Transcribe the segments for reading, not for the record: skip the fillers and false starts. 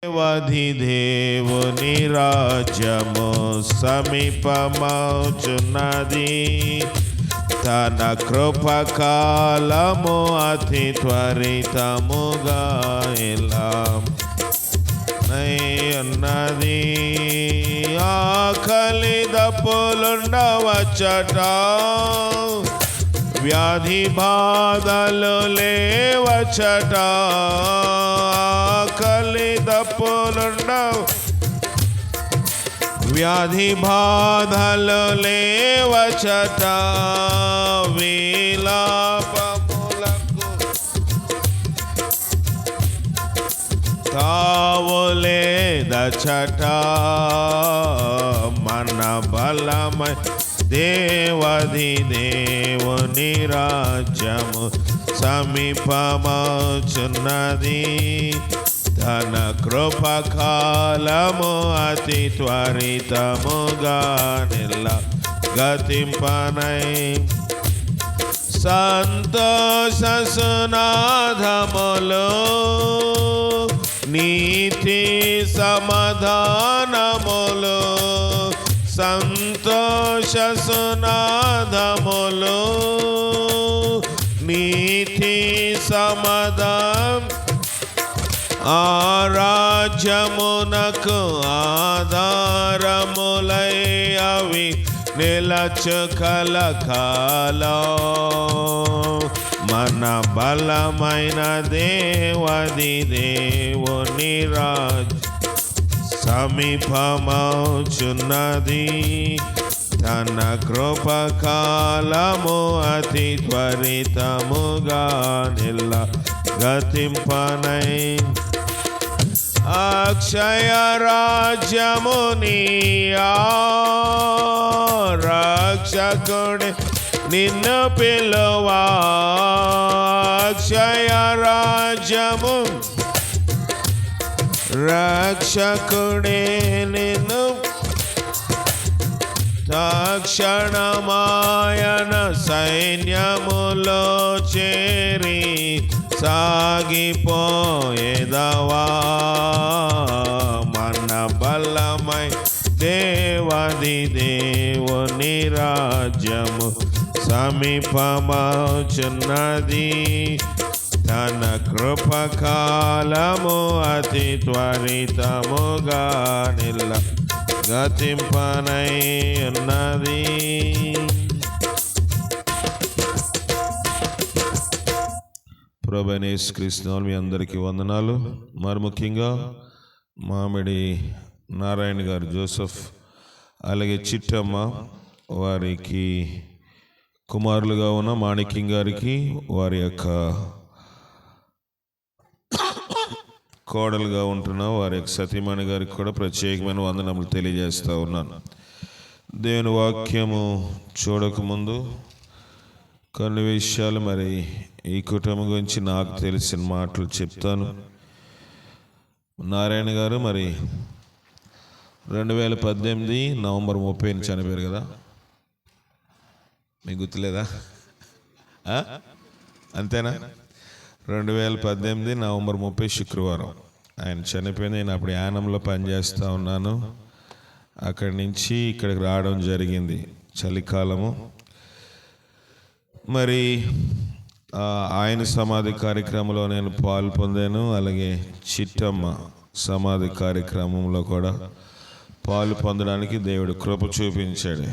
దేవాది దేవుని రాజ్యము సమీపమవుచున్నది. తన కృపకాలము అతి త్వరితముగా ఇలా ఉన్నది. ఆకలి దప్పులుండవచ్చట, వ్యాధి బాధలు లేవచ్చట. ఆకలి దప్పులుండవు, వ్యాధి బాధలు లేవచ్చట. విలాపములకు తావులేదచ్చట. మన బలమై దేవాది దేవుని రాజ్యము సమీపమవుచున్నది. తన కృపకాలము అతి త్వరితముగా గతింపనై సంతోష సునాదములు నీతి సమాధానములు. సంతోష సునాదములు నీతి సమాధానం. ఆ రాజ్యమునకు ఆధారములై అవి నిలచు కలకాలం. మన బలమైన దేవాది దేవుని రాజ్యం సమీపమవుచున్నది. తన కృపకాలము అతి త్వరితముగా గతింపనై అక్షయ రాజ్యముని రక్షకుడి నిన్ను పిలువా. అక్షయ రాజ్యము రక్షకుడే నిన్ను తక్షణమాయన సైన్యములో చేరి సాగిపోయేదవా. మన బలమై దేవాది దేవుని రాజ్యము సమీపమవుచున్నది. తన కృపకాలము అతి త్వరితముగా గతింపనై ఉన్నది. ప్రభువైన యేసుక్రీస్తు మీ అందరికీ వందనాలు. మరి ముఖ్యంగా మామిడి నారాయణ గారు జోసెఫ్, అలాగే చిట్టమ్మ వారికి కుమారులుగా ఉన్న మాణిక్యం గారికి, వారి యొక్క కోడలుగా ఉంటున్న వారి యొక్క సతీమణి గారికి కూడా ప్రత్యేకమైన వందనములు తెలియజేస్తూ ఉన్నాను. దేవుని వాక్యము చూడకముందు కొన్ని విషయాలు మరి ఈ కుటుంబం గురించి నాకు తెలిసిన మాటలు చెప్తాను. నారాయణ గారు మరి 2018 నవంబర్ 30 చనిపోయారు కదా, మీకు గుర్తులేదా? అంతేనా? 2018 నవంబర్ 30 శుక్రవారం ఆయన చనిపోయింది. నేను అప్పుడు యానంలో పనిచేస్తూ ఉన్నాను. అక్కడి నుంచి ఇక్కడికి రావడం జరిగింది, చలికాలము. మరి ఆయన సమాధి కార్యక్రమంలో నేను పాలు పొందాను. అలాగే చిట్టమ్మ సమాధి కార్యక్రమంలో కూడా పాలు పొందడానికి దేవుడు కృప చూపించాడు.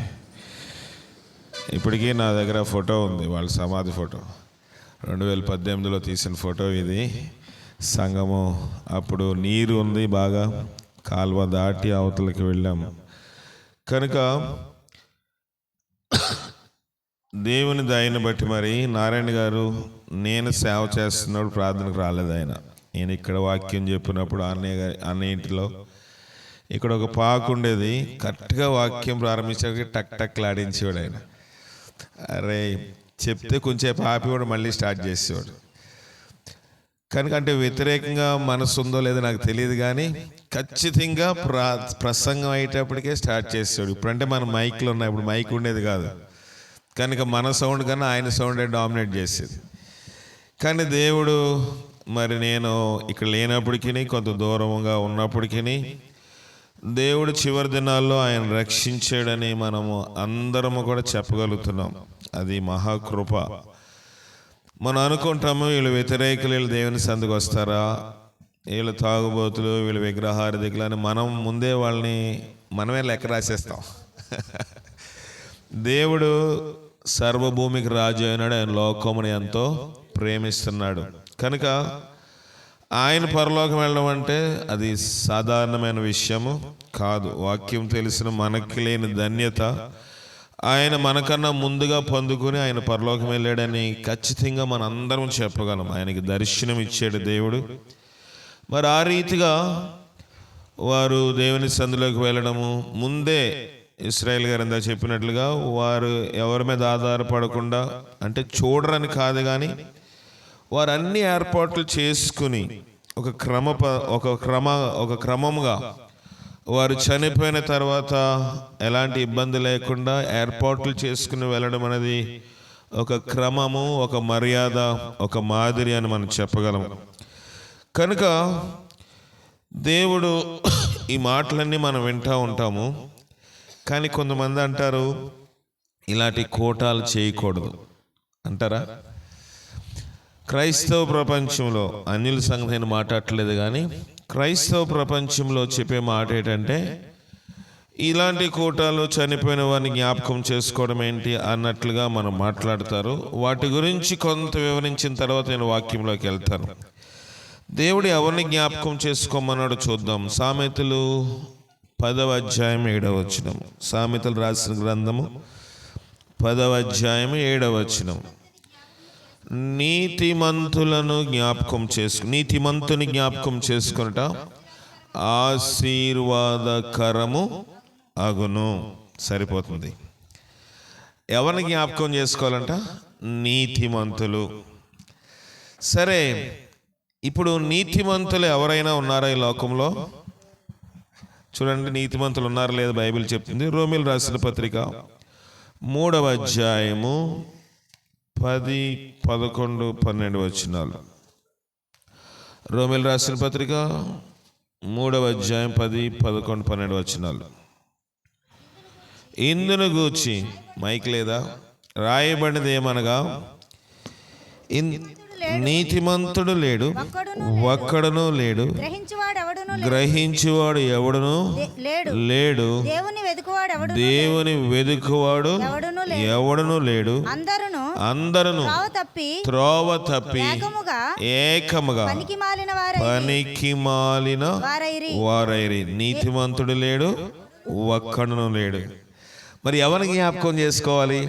ఇప్పటికీ నా దగ్గర ఫోటో ఉంది, వాళ్ళ సమాధి ఫోటో. 2018లో తీసిన ఫోటో ఇది. సంగము అప్పుడు నీరు ఉంది బాగా, కాలువ దాటి అవతలకి వెళ్ళాము. కనుక దేవుని దయని బట్టి మరి నారాయణ గారు నేను సేవ చేస్తున్నప్పుడు ప్రార్థనకు రాలేదు ఆయన. నేను ఇక్కడ వాక్యం చెప్పినప్పుడు అన్నయ్య ఇంటిలో ఇక్కడ ఒక పాకు ఉండేది. కరెక్ట్గా వాక్యం ప్రారంభించాక టక్ టక్ లాడించేవాడు ఆయన. అరే చెప్తే కొంచెం ఆపి కూడా మళ్ళీ స్టార్ట్ చేసేవాడు. కనుక అంటే వ్యతిరేకంగా మనసు ఉందో లేదో నాకు తెలియదు, కానీ ఖచ్చితంగా ప్రసంగం అయ్యేటప్పటికే స్టార్ట్ చేసేవాడు. ఇప్పుడంటే మన మైక్లు ఉన్నాయి, ఇప్పుడు మైక్ ఉండేది కాదు. కనుక మన సౌండ్ కన్నా ఆయన సౌండే డామినేట్ చేసేది. కానీ దేవుడు మరి నేను ఇక్కడ లేనప్పటికీ, కొంత దూరంగా ఉన్నప్పటికీ దేవుడు చివరి దినాల్లో ఆయన రక్షించాడని మనము అందరము కూడా చెప్పగలుగుతున్నాం. అది మహాకృప. మనం అనుకుంటాము వీళ్ళు వ్యతిరేకులు, వీళ్ళు దేవుని సందుకు వస్తారా, వీళ్ళు తాగుబోతులు, వీళ్ళు విగ్రహారాధికులు అని మనం ముందే వాళ్ళని మనమే లెక్క రాసేస్తాం. దేవుడు సర్వభూమికి రాజు అయినాడు. ఆయన లోకముని ఎంతో ప్రేమిస్తున్నాడు కనుక ఆయన పరలోకం వెళ్ళడం అంటే అది సాధారణమైన విషయము కాదు. వాక్యం తెలిసిన మనకి లేని ధన్యత ఆయన మనకన్నా ముందుగా పొందుకుని ఆయన పరలోకం వెళ్ళాడని ఖచ్చితంగా మన అందరం చెప్పగలం. ఆయనకి దర్శనం ఇచ్చాడు దేవుడు. మరి ఆ రీతిగా వారు దేవుని సందులోకి వెళ్ళడము, ముందే ఇశ్రాయేల్ గారు ఇందా చెప్పినట్లుగా వారు ఎవరి మీద ఆధారపడకుండా, అంటే చూడరని కాదు కానీ వారు అన్ని ఏర్పాట్లు చేసుకుని ఒక క్రమముగా వారు చనిపోయిన తర్వాత ఎలాంటి ఇబ్బంది లేకుండా ఏర్పాట్లు చేసుకుని వెళ్ళడం అనేది ఒక క్రమము, ఒక మర్యాద, ఒక మాదిరి అని మనం చెప్పగలం. కనుక దేవుడు ఈ మాటలన్నీ మనం వింటూ ఉంటాము. కానీ కొంతమంది అంటారు ఇలాంటి కోటాలు చేయకూడదు అంటారా? క్రైస్తవ ప్రపంచంలో, అన్యుల సంగతి నేను మాట్లాడట్లేదు కానీ క్రైస్తవ ప్రపంచంలో చెప్పే మాట ఏంటంటే ఇలాంటి కూటాలు చనిపోయిన వారిని జ్ఞాపకం చేసుకోవడం ఏంటి అన్నట్లుగా మనం మాట్లాడతారు. వాటి గురించి కొంత వివరించిన తర్వాత నేను వాక్యంలోకి వెళ్తాను. దేవుడు ఎవరిని జ్ఞాపకం చేసుకోమన్నాడు చూద్దాం. సామెతలు 10వ అధ్యాయం 7వ వచనం. సామెతలు రాసిన గ్రంథము 10వ అధ్యాయం 7వ వచనం. నీతిమంతుని జ్ఞాపకం చేసుకున్నట ఆశీర్వాదకరము అగును. సరిపోతుంది. ఎవరిని జ్ఞాపకం చేసుకోవాలంట? నీతిమంతులు. సరే, ఇప్పుడు నీతిమంతులు ఎవరైనా ఉన్నారా ఈ లోకంలో? చూడండి, నీతిమంతులు ఉన్నారా లేదా బైబిల్ చెప్తుంది. రోమీలు రాసిన పత్రిక 3వ అధ్యాయము 10, 11, 12 వచనాలు. రోమీలు రాసిన పత్రిక 3వ అధ్యాయం 10, 11, 12 వచనాలు. ఇందును గూర్చి మైక్ లేదా రాయబడినది ఏమనగా, నీతిమంతుడు లేడు, ఒక్కడును లేడు, గ్రహించువాడు ఎవడును లేడు, దేవుని వెదుకువాడు ఎవడును లేడు. అందరూ త్రోవ తప్పి ఏకముగా పనికి మాలిన వారైరి. నీతిమంతుడు లేడు, ఒక్కడును లేడు. మరి ఎవరిని జ్ఞాపకం చేసుకోవాలి?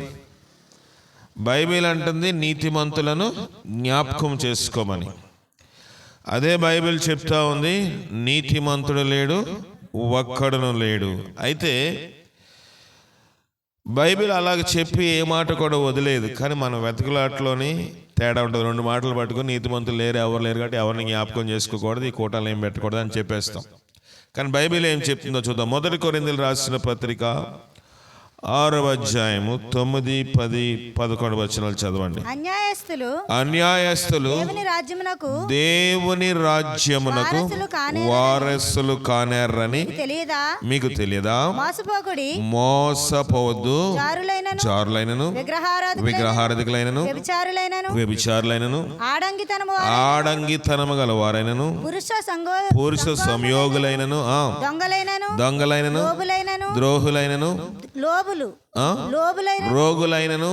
బైబిల్ అంటుంది నీతిమంతులను జ్ఞాపకం చేసుకోమని. అదే బైబిల్ చెప్తా ఉంది నీతిమంతుడు లేడు, ఒక్కడును లేడు. అయితే బైబిల్ అలాగ చెప్పి ఏ మాట కూడా వదిలేదు. కానీ మన వెతకులాట్లోని తేడా ఉంటుంది. 2 మాటలు పట్టుకొని నీతిమంతులు లేరు, ఎవరు లేరు కాబట్టి ఎవరిని జ్ఞాపకం చేసుకోకూడదు, ఈ కూటాలు ఏం పెట్టకూడదు అని చెప్పేస్తాం. కానీ బైబిల్ ఏం చెప్తుందో చూద్దాం. 1 కొరింథీయులకు రాసిన పత్రిక 6వ అధ్యాయము 9, 10, 11 వచనాలు చదవండి. అన్యాయస్తులు దేవుని రాజ్యమునకు వారసులు కానేరని మీకు తెలియదా? మోసపోవద్దు. జారులైనను, విగ్రహారాధికులైనను, వ్యభిచారులైనను, ఆడంగితనము గల వారైనను, పురుష సంయోగులైనను, దొంగలైనను, ద్రోహులైనను, రోగులైనను,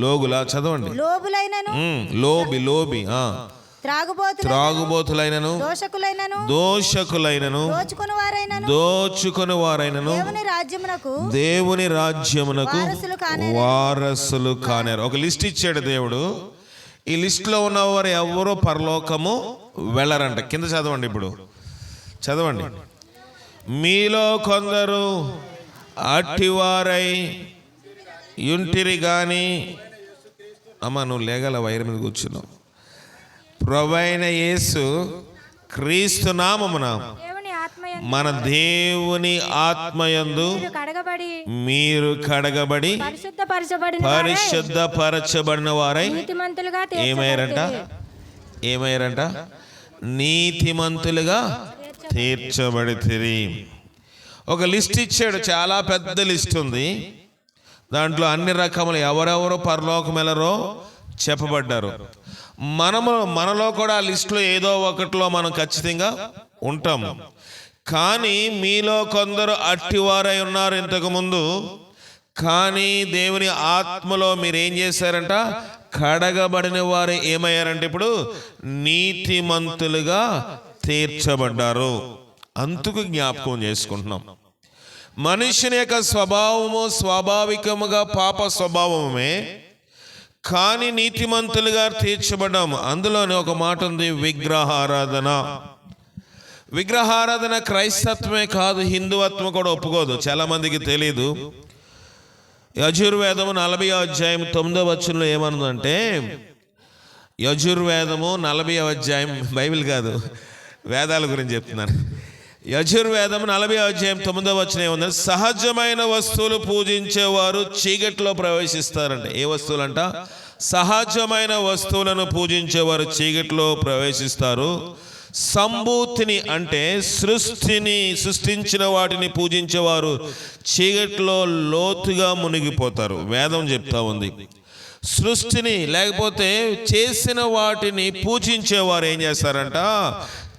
లోగులా చదవండి, లోబి త్రాగుబోతులైనను, దోషకులైనను, దోచుకుని వారైనను దేవుని రాజ్యమునకు వారసులు కానేరు. ఒక లిస్ట్ ఇచ్చాడు దేవుడు. ఈ లిస్ట్ లో ఉన్నవారు ఎవరో పరలోకము వెళ్ళరంట. కింద చదవండి, ఇప్పుడు చదవండి. మీలో కొందరు అట్టివారై యుంటిరి గాని, అమ్మ నువ్వు లేగల వైర్ మీద కూర్చున్నావు. ప్రభువైన యేసు క్రీస్తు నామమున మన దేవుని ఆత్మయందు మీరు కడగబడి పరిశుద్ధపరచబడిన వారై ఏమయ్యారంట? ఏమయ్యారంట? నీతిమంతులుగా తీర్చబడితిరి. ఒక లిస్ట్ ఇచ్చాడు, చాలా పెద్ద లిస్ట్ ఉంది. దాంట్లో అన్ని రకములు ఎవరెవరు పరలోకం వెళ్ళరో చెప్పబడ్డారు. మనలో కూడా ఆ లిస్టులో ఏదో ఒకటిలో మనం ఖచ్చితంగా ఉంటాము. కానీ మీలో కొందరు అట్టివారై ఉన్నారు ఇంతకుముందు. కానీ దేవుని ఆత్మలో మీరు ఏం చేశారంట? కడగబడిన వారు ఏమయ్యారంటే ఇప్పుడు నీతిమంతులుగా తీర్చబడ్డారు. అందుకు జ్ఞాపకం చేసుకుంటున్నాం. మనుషుని యొక్క స్వభావము స్వాభావికముగా పాప స్వభావమే, కానీ నీతిమంతులుగా తీర్చబడ్డాము. అందులోనే ఒక మాట ఉంది, విగ్రహారాధన. విగ్రహారాధన క్రైస్తత్వమే కాదు, హిందువత్వం కూడా ఒప్పుకోదు. చాలా మందికి తెలీదు. యజుర్వేదము 40వ అధ్యాయం 9వ వచనంలో ఏమనుందంటే, యజుర్వేదము 40వ అధ్యాయం, బైబిల్ కాదు, వేదాల గురించి చెప్తున్నాను. యజుర్వేదము 40వ అధ్యాయం 9వ వచనం ఏముంది? సహజమైన వస్తువులు పూజించేవారు చీకట్లో ప్రవేశిస్తారంట. ఏ వస్తువులంట? సహజమైన వస్తువులను పూజించేవారు చీకట్లో ప్రవేశిస్తారు. సంభూతిని అంటే సృష్టించిన వాటిని పూజించేవారు చీకట్లో లోతుగా మునిగిపోతారు. వేదం చెప్తా ఉంది. సృష్టిని లేకపోతే చేసిన వాటిని పూజించేవారు ఏం చేస్తారంట?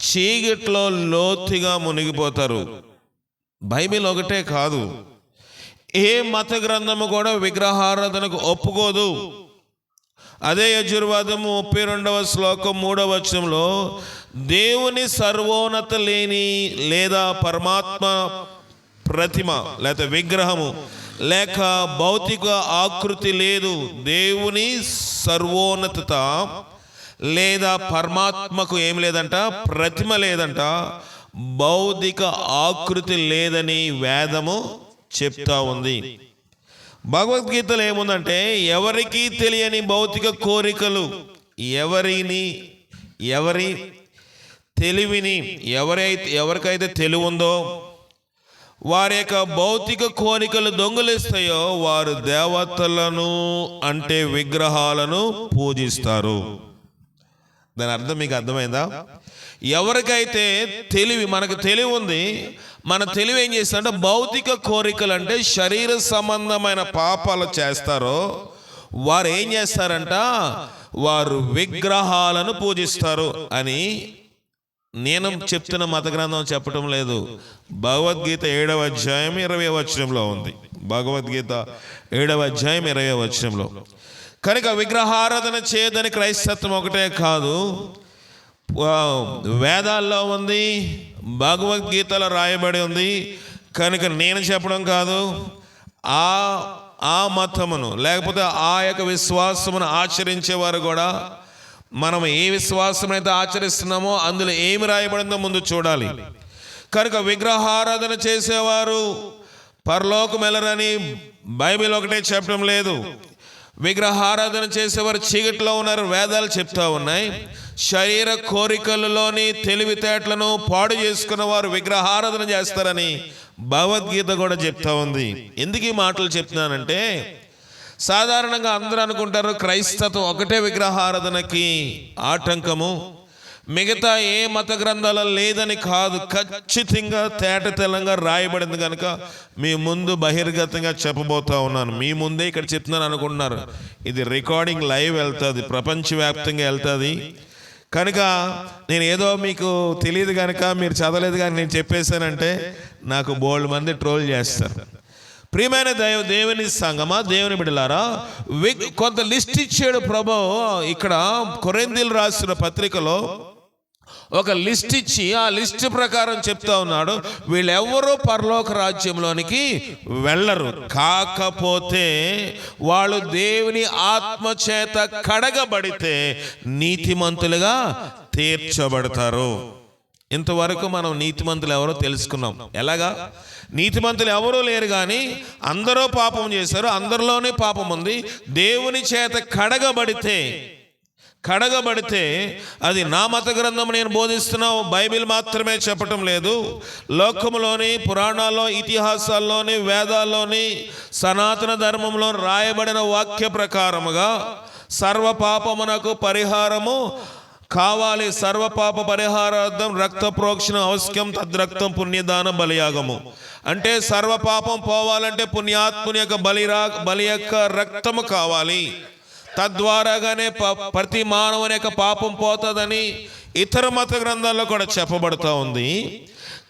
చీకట్లో లోతుగా మునిగిపోతారు. బైబిల్ ఒకటే కాదు, ఏ మత గ్రంథము కూడా విగ్రహారాధనకు ఒప్పుకోదు. అదే యజుర్వేదము 32వ శ్లోకం 3వ వచనంలో, దేవుని సర్వోన్నత లేని లేదా పరమాత్మ ప్రతిమ లేక విగ్రహము లేక భౌతిక ఆకృతి లేదు. దేవుని సర్వోన్నత లేదా పరమాత్మకు ఏం లేదంట? ప్రతిమ లేదంట, భౌతిక ఆకృతి లేదని వేదము చెప్తా ఉంది. భగవద్గీతలో ఏముందంటే, ఎవరికి తెలియని భౌతిక కోరికలు, ఎవరి తెలివిని ఎవరికైతే తెలివి ఉందో వారి యొక్క భౌతిక కోరికలు దొంగిలిస్తాయో వారు దేవతలను అంటే విగ్రహాలను పూజిస్తారు. దాని అర్థం మీకు అర్థమైందా? ఎవరికైతే మనకు తెలివి ఉంది, మన తెలివి ఏం చేస్తారంటే భౌతిక కోరికలు అంటే శరీర సంబంధమైన పాపాలు చేస్తారో వారు ఏం చేస్తారంట? వారు విగ్రహాలను పూజిస్తారు అని నేను చెప్తున్న మత గ్రంథం చెప్పటం లేదు. భగవద్గీత 7వ అధ్యాయం 20వ వచనంలో ఉంది. భగవద్గీత 7వ అధ్యాయం 20వ వచనంలో. కనుక విగ్రహారాధన చేయదని క్రైస్తత్వం ఒకటే కాదు, వేదాల్లో ఉంది, భగవద్గీతలో రాయబడి ఉంది. కనుక నేను చెప్పడం కాదు, ఆ మతమును లేకపోతే ఆ యొక్క విశ్వాసమును ఆచరించేవారు కూడా మనం ఏ విశ్వాసం అయితే ఆచరిస్తున్నామో అందులో ఏమి రాయబడిందో ముందు చూడాలి. కనుక విగ్రహారాధన చేసేవారు పరలోకం వెళ్ళరని బైబిల్ ఒకటే చెప్పడం లేదు. విగ్రహారాధన చేసేవారు చీకట్లో ఉన్నారు, వేదాలు చెప్తా ఉన్నాయి. శరీర కోరికలలోని తెలివితేటలను పాడు చేసుకున్న వారు విగ్రహారాధన చేస్తారని భగవద్గీత కూడా చెప్తా ఉంది. ఎందుకు ఈ మాటలు చెప్తున్నానంటే, సాధారణంగా అందరూ అనుకుంటారు క్రైస్తత్వం ఒకటే విగ్రహారాధనకి ఆటంకము, మిగతా ఏ మత గ్రంథాలలో లేదని కాదు. ఖచ్చితంగా తేటతెల్లంగా రాయబడింది కనుక మీ ముందు బహిర్గతంగా చెప్పబోతా ఉన్నాను. మీ ముందే ఇక్కడ చెప్తున్నాను అనుకుంటున్నారు. ఇది రికార్డింగ్ లైవ్ వెళ్తుంది, ప్రపంచవ్యాప్తంగా వెళ్తుంది. కనుక నేను ఏదో మీకు తెలియదు కనుక మీరు చదవలేదు కానీ నేను చెప్పేశానంటే నాకు బోల్డ్ మంది ట్రోల్ చేస్తారు. ప్రియమైన దేవుని సంగమా, దేవుని బిడ్డలారా, కొంత లిస్ట్ ఇచ్చాడు ప్రభు. ఇక్కడ కొరింథీయులకు రాసిన పత్రికలో ఒక లిస్ట్ ఇచ్చి ఆ లిస్ట్ ప్రకారం చెప్తా ఉన్నాడు, వీళ్ళెవ్వరూ పరలోక రాజ్యంలోనికి వెళ్ళరు, కాకపోతే వాళ్ళు దేవుని ఆత్మ చేత కడగబడితే నీతిమంతులుగా తీర్చబడతారు. ఇంతవరకు మనం నీతిమంతులు ఎవరో తెలుసుకున్నాం. ఎలాగా? నీతిమంతులు ఎవరూ లేరు కానీ అందరూ పాపం చేశారు, అందరిలోనే పాపం ఉంది. దేవుని చేత కడగబడితే అది నా మత గ్రంథం నేను బోధిస్తున్నావు, బైబిల్ మాత్రమే చెప్పటం లేదు. లోకములోని పురాణాల్లో, ఇతిహాసాల్లోని, వేదాల్లోని, సనాతన ధర్మంలో రాయబడిన వాక్య ప్రకారముగా సర్వ పాపమునకు పరిహారము కావాలి. సర్వపాప పరిహారార్థం రక్త ప్రోక్షణ అవశ్యం, తద్రక్తం పుణ్యదాన బలియాగము. అంటే సర్వపాపం పోవాలంటే పుణ్యాత్ముని యొక్క బలి యొక్క రక్తము కావాలి. తద్వారాగానే ప్రతి మానవుని యొక్క పాపం పోతుందని ఇతర మత గ్రంథాల్లో కూడా చెప్పబడుతూ ఉంది.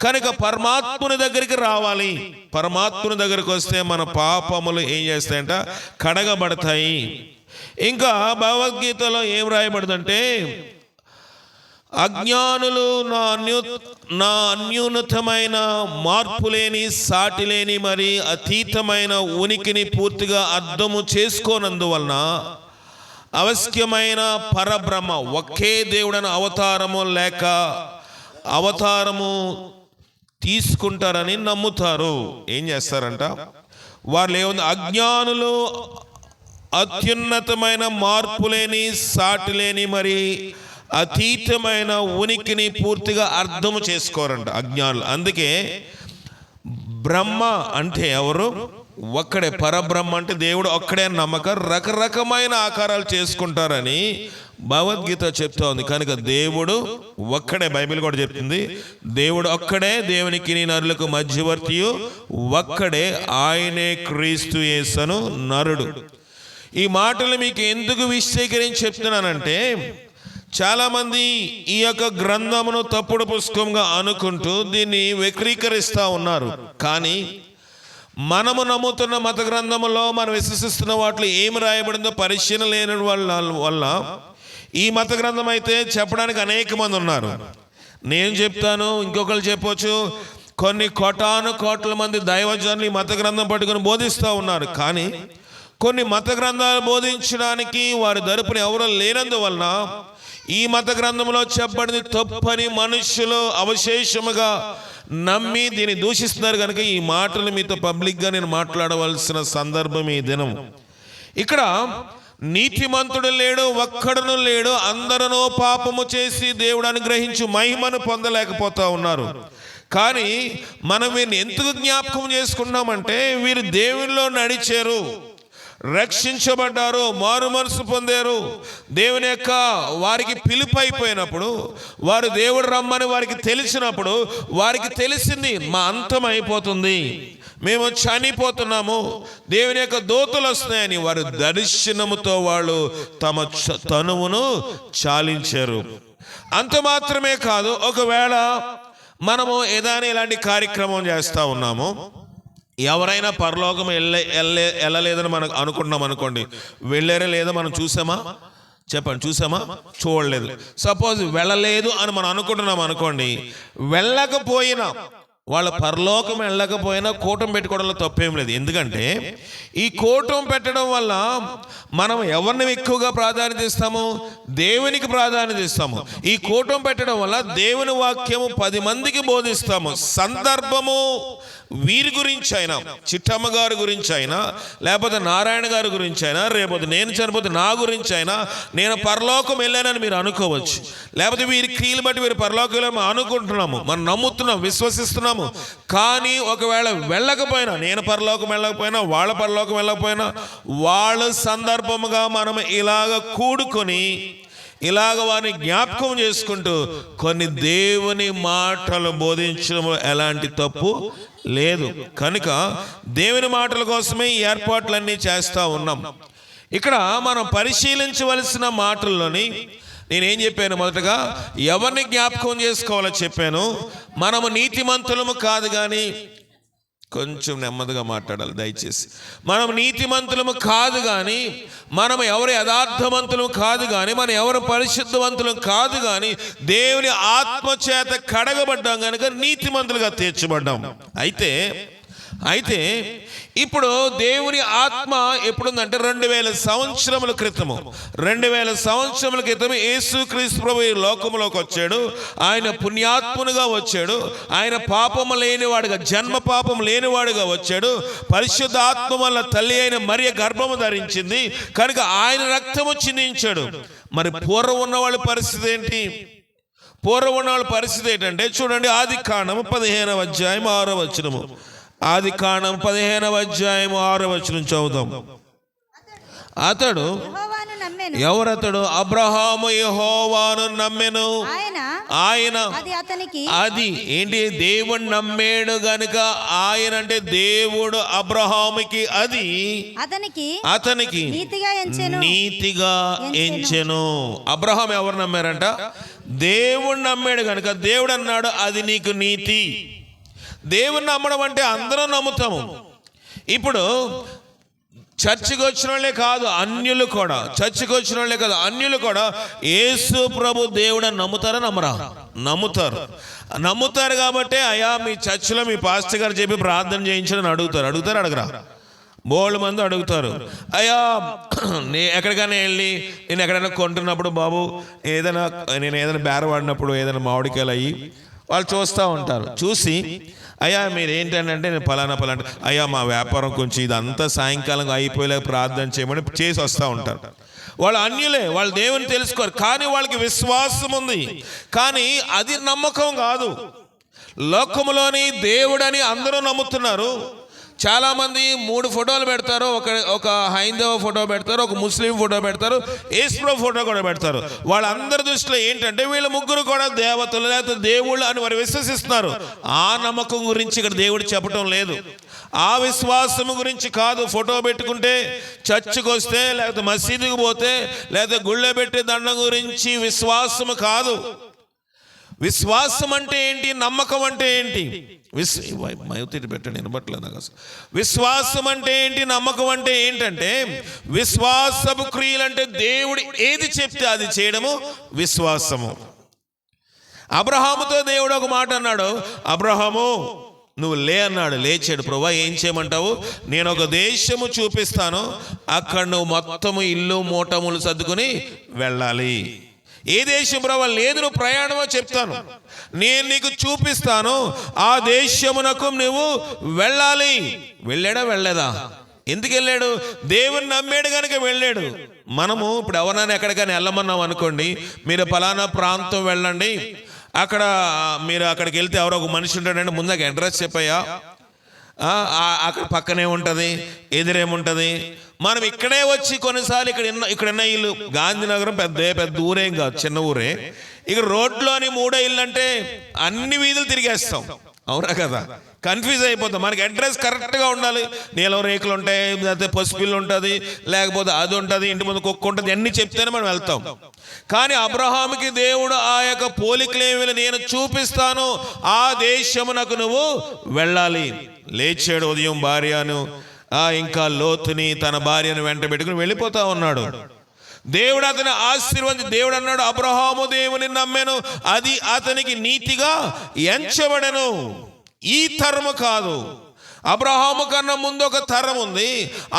కనుక పరమాత్ముని దగ్గరికి రావాలి. పరమాత్ముని దగ్గరికి వస్తే మన పాపములు ఏం చేస్తాయంట, కడగబడతాయి. ఇంకా భగవద్గీతలో ఏం రాయబడిందంటే, అజ్ఞానులు నా అన్యూనతమైన మార్పులేని సాటిలేని మరి అతీతమైన ఉనికిని పూర్తిగా అర్థము చేసుకోనందువలన అవశ్యమైన పరబ్రహ్మ ఒకే దేవుడని అవతారము తీసుకుంటారని నమ్ముతారు. ఏం చేస్తారంట, వాళ్ళు ఏముంది, అజ్ఞానులు అత్యున్నతమైన మార్పులేని సాటిలేని మరి అతీతమైన ఉనికిని పూర్తిగా అర్థము చేసుకోరంట అజ్ఞానులు. అందుకే బ్రహ్మ అంటే ఎవరు, ఒక్కడే. పరబ్రహ్మ అంటే దేవుడు ఒక్కడే నమ్మకం. రకరకమైన ఆకారాలు చేసుకుంటారని భగవద్గీత చెప్తా ఉంది. కనుక దేవుడు ఒక్కడే. బైబిల్ కూడా చెప్తుంది దేవుడు ఒక్కడే, దేవునికి నరులకు మధ్యవర్తియు ఒక్కడే, ఆయనే క్రీస్తు యేసును నరుడు. ఈ మాటలు మీకు ఎందుకు విశదీకరించి చెప్తున్నానంటే, చాలామంది ఈ యొక్క గ్రంథమును తప్పుడు పుస్తకంగా అనుకుంటూ దీన్ని వక్రీకరిస్తూ ఉన్నారు. కానీ మనము నమ్ముతున్న మత గ్రంథములో మనం విశ్వసిస్తున్న వాటిలో ఏమి రాయబడిందో పరిశీలన లేని వల్ల ఈ మత గ్రంథం అయితే చెప్పడానికి అనేక మంది ఉన్నారు. నేను చెప్తాను, ఇంకొకరు చెప్పొచ్చు. కొన్ని కోట్ల మంది దైవజనులు ఈ మత గ్రంథం పట్టుకొని బోధిస్తూ ఉన్నారు. కానీ కొన్ని మత గ్రంథాలు బోధించడానికి వారి తరపున ఎవరో లేనందువలన ఈ మత గ్రంథంలో చెప్పబడింది తప్పని మనుషులు అవశేషముగా నమ్మి దీన్ని దూషిస్తున్నారు. కనుక ఈ మాటలు మీతో పబ్లిక్గా నేను మాట్లాడవలసిన సందర్భం ఈ దినం. ఇక్కడ నీతిమంతుడు లేడు, ఒక్కడును లేడు, అందరూ పాపము చేసి దేవుడు అనుగ్రహించు మహిమను పొందలేకపోతా ఉన్నారు. కానీ మనం వీరిని ఎందుకు జ్ఞాపకం చేసుకున్నామంటే, వీరు దేవునిలో నడిచారు, రక్షించబడ్డారు, మారు మనసు పొందారు. దేవుని యొక్క వారికి పిలుపు అయిపోయినప్పుడు, వారు దేవుడు రమ్మని వారికి తెలిసినప్పుడు వారికి తెలిసింది మా అంతం అయిపోతుంది, మేము చనిపోతున్నాము, దేవుని యొక్క దూతలు వస్తున్నాయని వారు దర్శనముతో వాళ్ళు తమ తనువును చాలించారు. అంత మాత్రమే కాదు, ఒకవేళ మనము ఏదైనా ఇలాంటి కార్యక్రమం చేస్తూ ఉన్నాము, ఎవరైనా పరలోకం వెళ్ళలేదని మనం అనుకుంటున్నాం అనుకోండి, వెళ్ళారా లేదా మనం చూసామా? చెప్పండి, చూసామా? చూడలేదు. సపోజ్ వెళ్ళలేదు అని మనం అనుకుంటున్నాం అనుకోండి, వెళ్ళకపోయినా వాళ్ళ పరలోకం వెళ్ళకపోయినా కూటం పెట్టుకోవడంలో తప్పేం లేదు. ఎందుకంటే ఈ కూటం పెట్టడం వల్ల మనం ఎవరిని ఎక్కువగా ప్రాధాన్యత ఇస్తాము? దేవునికి ప్రాధాన్యత ఇస్తాము. ఈ కూటం పెట్టడం వల్ల దేవుని వాక్యము 10 మందికి బోధిస్తాము. సందర్భము వీరి గురించి అయినా, చిట్టమ్మ గారి గురించి అయినా, లేకపోతే నారాయణ గారి గురించి అయినా, రేపొద్దు నేను చనిపోతే నా గురించి అయినా, నేను పరలోకం వెళ్ళానని మీరు అనుకోవచ్చు. లేకపోతే వీరి క్రియలు బట్టి వీరు పరలోకం వెళ్ళాము అనుకుంటున్నాము, మనం నమ్ముతున్నాం, విశ్వసిస్తున్నాము. కానీ ఒకవేళ వెళ్ళకపోయినా, నేను పరలోకం వెళ్ళకపోయినా, వాళ్ళ పరలోకం వెళ్ళకపోయినా, వాళ్ళ సందర్భముగా మనం ఇలాగ కూడుకొని ఇలాగ వారిని జ్ఞాపకం చేసుకుంటూ కొన్ని దేవుని మాటలు బోధించడం ఎలాంటి తప్పు లేదు. కనుక దేవుని మాటల కోసమే ఈ ఏర్పాట్లన్నీ చేస్తూ ఉన్నాం. ఇక్కడ మనం పరిశీలించవలసిన మాటల్లోని నేనేం చెప్పాను? మొదటగా ఎవరిని జ్ఞాపకం చేసుకోవాలో చెప్పాను. మనము నీతిమంతులము కాదు, కానీ కొంచెం నెమ్మదిగా మాట్లాడాలి దయచేసి. మనం నీతిమంతులము కాదు, కానీ మనం ఎవరు యథార్థవంతులు కాదు, కానీ మనం ఎవరు పరిశుద్ధవంతులు కాదు, కానీ దేవుని ఆత్మచేత కడగబడ్డాం కనుక నీతిమంతులుగా తీర్చబడ్డాం. అయితే ఇప్పుడు దేవుని ఆత్మ ఎప్పుడుందంటే 2000 సంవత్సరముల క్రితము 2000 సంవత్సరముల క్రితం యేసుక్రీస్తు ప్రభువు ఈ లోకములోకి వచ్చాడు. ఆయన పుణ్యాత్మునిగా వచ్చాడు. ఆయన పాపము లేనివాడుగా, జన్మ పాపం లేనివాడుగా వచ్చాడు. పరిశుద్ధ ఆత్మ వల్ల తల్లి అయిన మరియ గర్భము ధరించింది కనుక ఆయన రక్తము చిందించాడు. మరి పూర్వం ఉన్న వాళ్ళ పరిస్థితి ఏంటి? పూర్వం ఉన్న వాళ్ళ పరిస్థితి ఏంటంటే చూడండి, ఆదికాండము 15వ అధ్యాయం 6వ వచనము. ఆదికాండం 15వ అధ్యాయం 6వ వచనం చదువుదాం. అతడు నమ్మెను. ఎవరతడు? అబ్రహాము యెహోవాను నమ్మెను. ఆయన అది ఏంటి? దేవుడు నమ్మాడు గనుక ఆయన అంటే దేవుడు అబ్రహాముకి అది అతనికి నీతిగా ఎంచెను. అబ్రహాం ఎవరు నమ్మారంట? దేవుడు నమ్మాడు గనుక దేవుడు అన్నాడు అది నీకు నీతి. దేవుని నమ్మడం అంటే అందరం నమ్ముతాము. ఇప్పుడు చర్చికి వచ్చిన వాళ్ళే కాదు, అన్యులు కూడా, చర్చికి వచ్చిన వాళ్ళే కాదు, అన్యులు కూడా యేసు ప్రభు దేవుడు అని నమ్ముతారా? నమ్మరా? నమ్ముతారు కాబట్టి అయ్యా మీ చర్చిలో మీ పాస్టర్ గారు చెప్పి ప్రార్థన చేయించని అడుగుతారు అడగరా? బోళ్ళు మంది అడుగుతారు. అయ్యా ఎక్కడికైనా వెళ్ళి నేను ఎక్కడైనా కొంటున్నప్పుడు బాబు నేను ఏదైనా బేరవాడినప్పుడు ఏదైనా మామిడికాయలు అయ్యి వాళ్ళు చూస్తూ ఉంటారు. చూసి అయ్యా మీరు ఏంటంటే నేను ఫలానా అయ్యా మా వ్యాపారం కొంచెం ఇదంతా సాయంకాలం అయిపోయేలా ప్రార్థన చేయమని చేసి వస్తూ ఉంటారు. వాళ్ళు అన్యులే, వాళ్ళు దేవుని తెలుసుకోరు, కానీ వాళ్ళకి విశ్వాసం ఉంది. కానీ అది నమ్మకం కాదు. లోకములోని దేవుడని అందరూ నమ్ముతున్నారు. చాలామంది 3 ఫోటోలు పెడతారు. ఒక హైందవ ఫోటో పెడతారు, ఒక ముస్లిం ఫోటో పెడతారు, యేసు ఫోటో కూడా పెడతారు. వాళ్ళందరి దృష్టిలో ఏంటంటే వీళ్ళ ముగ్గురు కూడా దేవతలు లేకపోతే దేవుళ్ళు అని వారు విశ్వసిస్తున్నారు. ఆ నమ్మకం గురించి ఇక్కడ దేవుడు చెప్పడం లేదు. ఆ విశ్వాసం గురించి కాదు. ఫోటో పెట్టుకుంటే, చర్చికి వస్తే, లేకపోతే మసీదుకి పోతే, లేకపోతే గుళ్ళో పెట్టే దండం గురించి విశ్వాసం కాదు. విశ్వాసం అంటే ఏంటి? నమ్మకం అంటే ఏంటి? విశ్వాసం అంటే ఏంటి? నమ్మకం అంటే ఏంటంటే విశ్వాసపు క్రియలు అంటే దేవుడు ఏది చెప్తే అది చేయడము విశ్వాసము. అబ్రహాముతో దేవుడు ఒక మాట అన్నాడు, అబ్రహాము నువ్వు లే అన్నాడు. లేచాడు. ప్రభువా ఏం చేయమంటావు? నేను ఒక దేశము చూపిస్తాను, అక్కడ నువ్వు మొత్తము ఇల్లు మూటములు సర్దుకుని వెళ్ళాలి. ఏ దేశం ప్రభు? లేదు నువ్వు ప్రయాణమో చెప్తాను, నేను నీకు చూపిస్తాను, ఆ దేశమునకు నువ్వు వెళ్ళాలి. వెళ్ళాడా? వెళ్ళలేదా? ఎందుకు వెళ్ళాడు? దేవుని నమ్మాడు కనుక వెళ్ళాడు. మనము ఇప్పుడు ఎవరైనా ఎక్కడికైనా వెళ్ళమన్నాం అనుకోండి, మీరు ఫలానా ప్రాంతం వెళ్ళండి, అక్కడ మీరు అక్కడికి వెళ్తే ఎవరో ఒక మనిషి ఉంటాడంటే ముందు అడ్రస్ చెప్పయ్యా, అక్కడ పక్కనే ఉంటుంది, ఎదురేముంటుంది. మనం ఇక్కడే వచ్చి కొన్నిసార్లు ఇక్కడున్న ఇల్లు గాంధీనగరం పెద్ద ఊరేం కాదు, చిన్న ఊరే. ఇక్కడ రోడ్లోని 3 ఇల్లు అంటే అన్ని వీధులు తిరిగేస్తాం, అవునా కదా? కన్ఫ్యూజ్ అయిపోతాం. మనకి అడ్రస్ కరెక్ట్గా ఉండాలి. నీలం రేకులు ఉంటాయి, లేకపోతే పసుపిల్లు ఉంటుంది, లేకపోతే అది ఉంటుంది, ఇంటి ముందు కుక్క ఉంటుంది, అన్ని చెప్తేనే మనం వెళ్తాం. కానీ అబ్రహాముకి దేవుడు ఆ యొక్క పోలికలేమి నేను చూపిస్తాను, ఆ దేశమునకు నువ్వు వెళ్ళాలి. లేచాడు. ఉదయం భార్యను ఇంకా లోతుని తన భార్యను వెంట పెట్టుకుని వెళ్ళిపోతా ఉన్నాడు. దేవుడు అతని ఆశీర్వదించి దేవుడు అన్నాడు, అబ్రహాము దేవుని నమ్మెను, అది అతనికి నీతిగా ఎంచబడెను. ఈ తరము కాదు, అబ్రహాము కన్నా ముందు ఒక తరం ఉంది.